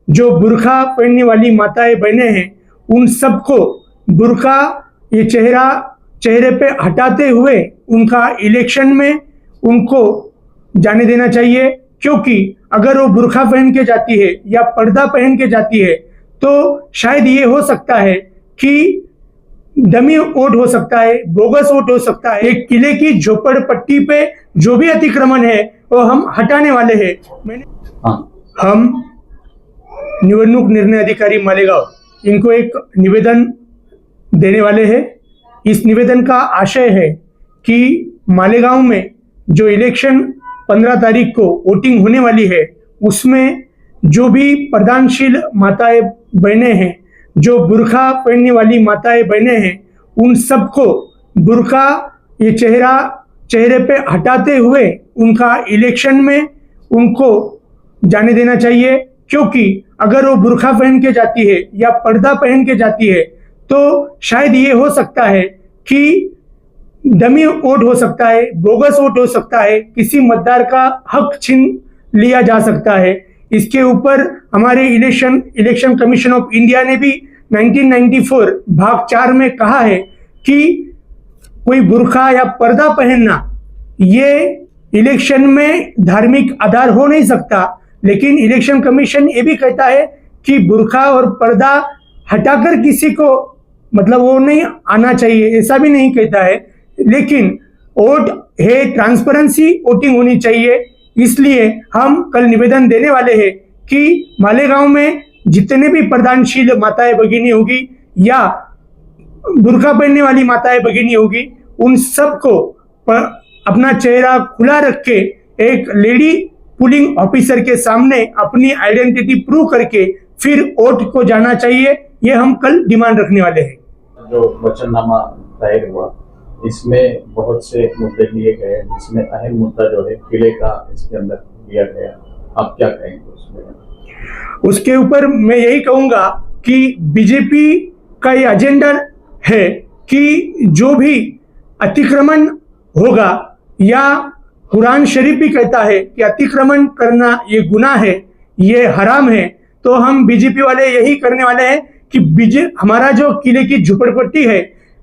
जो बुर्खा पहनने वाली माताएं बहनें हैं उन सबको बुर्खा ये चेहरे पे हटाते हुए उनका इलेक्शन में उनको जाने देना चाहिए, क्योंकि अगर वो बुर्खा पहन के जाती है या पर्दा पहन के जाती है तो शायद ये हो सकता है कि डमी वोट हो सकता है, बोगस वोट हो सकता है। एक किले की झोपड़पट्टी पे जो भी अतिक्रमण है वो हम हटाने वाले हैं। हम निवडणूक निर्णय अधिकारी मालेगांव इनको एक निवेदन देने वाले हैं। इस निवेदन का आशय है कि मालेगांव में जो इलेक्शन 15 तारीख को वोटिंग होने वाली है उसमें जो भी प्रदानशील माताएं बहनें हैं, जो बुर्खा पहनने वाली माताएं बहनें हैं, उन सबको बुर्खा ये चेहरे पे हटाते हुए उनका इलेक्शन में उनको जाने देना चाहिए, क्योंकि अगर वो बुर्खा पहन के जाती है या पर्दा पहन के जाती है तो शायद ये हो सकता है कि डमी वोट हो सकता है, बोगस वोट हो सकता है, किसी मतदार का हक छीन लिया जा सकता है। इसके ऊपर हमारे इलेक्शन कमीशन ऑफ इंडिया ने भी 1994 भाग 4 में कहा है कि कोई बुर्खा या पर्दा पहनना ये इलेक्शन में धार्मिक आधार हो नहीं सकता, लेकिन इलेक्शन कमीशन ये भी कहता है कि बुर्खा और पर्दा हटाकर किसी को मतलब वो नहीं आना चाहिए, ऐसा भी नहीं कहता है। लेकिन वोट है, ट्रांसपेरेंसी वोटिंग होनी चाहिए। इसलिए हम कल निवेदन देने वाले हैं कि मालेगांव में जितने भी प्रदानशील माताएं भगिनी होगी या बुर्खा पहनने वाली माताएं भगिनी होगी उन सबको अपना चेहरा खुला रख के एक लेडी पुलिंग ऑफिसर के सामने अपनी आइडेंटिटी प्रूव करके फिर वोट को जाना चाहिए। ये हम कल डिमांड रखने वाले हैं। जो वचननामा दायर हुआ इसमें बहुत से मुद्दे लिए गए, जिसमें अहम मुद्दा जो है किले का इसके अंदर लिया गया। आप क्या कहेंगे उसमें? उसके ऊपर मैं यही कहूंगा कि बीजेपी का ये एजेंडा है कि जो भी अतिक्रमण होगा, या कुरान शरीफ भी कहता है कि अतिक्रमण करना ये गुनाह है, ये हराम है, तो हम बीजेपी वाले यही करने वाले हैं कि हमारा जो किले की झुपड़पट्टी है,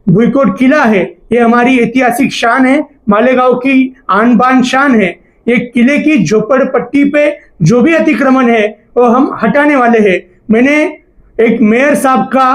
भुईकोट किला है, ये हमारी ऐतिहासिक शान है, मालेगांव की आन बान शान है। ये किले की झोपड़पट्टी पे जो भी अतिक्रमण है वो हम हटाने वाले हैं। मैंने एक मेयर साहब का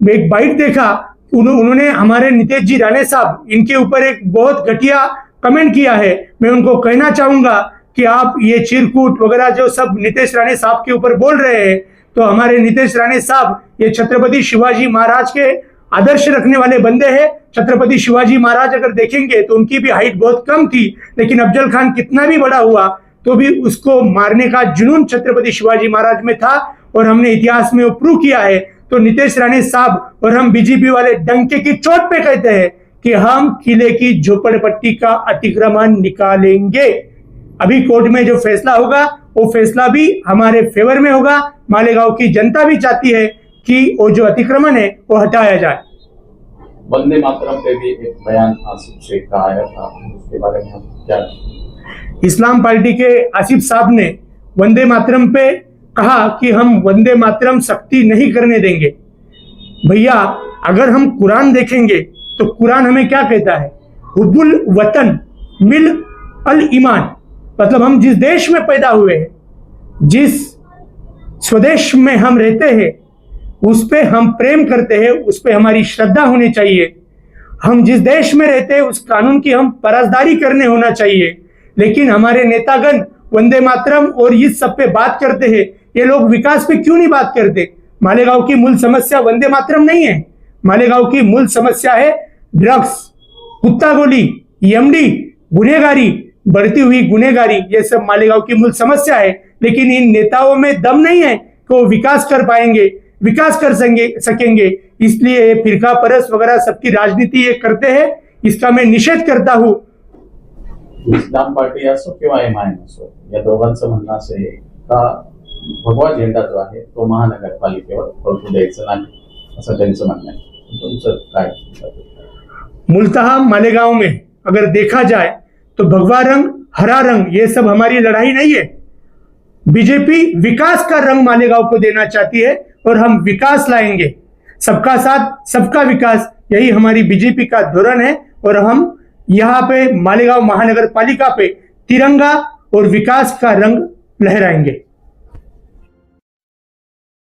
एक बाइट देखा, उन्होंने हमारे नितेश जी राणे साहब इनके ऊपर एक बहुत घटिया कमेंट किया है। मैं उनको कहना चाहूंगा कि आप ये चिरकुट वगैरह जो सब नितेश राणे साहब के ऊपर बोल रहे हैं, तो हमारे नितेश राणे साहब ये छत्रपति शिवाजी महाराज के आदर्श रखने वाले बंदे हैं। छत्रपति शिवाजी महाराज अगर देखेंगे तो उनकी भी हाइट बहुत कम थी, लेकिन अफजल खान कितना भी बड़ा हुआ तो भी उसको मारने का जुनून छत्रपति शिवाजी महाराज में था, और हमने इतिहास में वो प्रूव किया है। तो नितेश राणे साहब और हम बीजेपी वाले डंके की चोट पे कहते हैं कि हम किले की झोपड़पट्टी का अतिक्रमण निकालेंगे। अभी कोर्ट में जो फैसला होगा वो फैसला भी हमारे फेवर में होगा। मालेगांव की जनता भी चाहती है कि वो जो अतिक्रमण है वो हटाया जाए। वंदे मातरम पे भी एक बयान आसिफ शेख का आया था, उसके बारे में आप क्या? इस्लाम पार्टी के आसिफ साहब ने वंदे मातरम पे कहा कि हम वंदे मातरम सख्ती नहीं करने देंगे। भैया, अगर हम कुरान देखेंगे तो कुरान हमें क्या कहता है? हुब्बुल वतन मिल अल ईमान, मतलब हम जिस देश में पैदा हुए हैं, जिस स्वदेश में हम रहते हैं, उस पे हम प्रेम करते हैं, उस पे हमारी श्रद्धा होनी चाहिए। हम जिस देश में रहते हैं उस कानून की हम परसदारी करने होना चाहिए। लेकिन हमारे नेतागण वंदे मातरम और इस सब पे बात करते हैं। ये लोग विकास पे क्यों नहीं बात करते? मालेगांव की मूल समस्या वंदे मातरम नहीं है। मालेगांव की मूल समस्या है ड्रग्स, कुत्ता गोली, एमडी, गुनहगारी, बढ़ती हुई गुनहगारी, ये सब मालेगांव की मूल समस्या है। लेकिन इन नेताओं में दम नहीं है कि वो विकास कर पाएंगे, विकास कर सकेंगे। इसलिए फिरका परस वगैरह सबकी राजनीति ये करते हैं, इसका मैं निषेध करता हूं। इस्लाम पार्टी असो किंवा एमआयएम असो, या दोघांचं म्हणणं असं आहे का भगवा झेंडा जो आहे तो महानगरपालिकेवर पडू द्यायचा नाही, असं त्यांचं म्हणणं आहे। तुमचं काय? मूलतः मालेगांव में अगर देखा जाए तो भगवा रंग, हरा रंग, ये सब हमारी लड़ाई नहीं है। बीजेपी विकास का रंग मालेगांव को देना चाहती है और हम विकास लाएंगे। सबका साथ सबका विकास, यही हमारी बीजेपी का धोरण है और हम यहाँ पे मालेगांव महानगर पालिका पे तिरंगा और विकास का रंग लहराएंगे।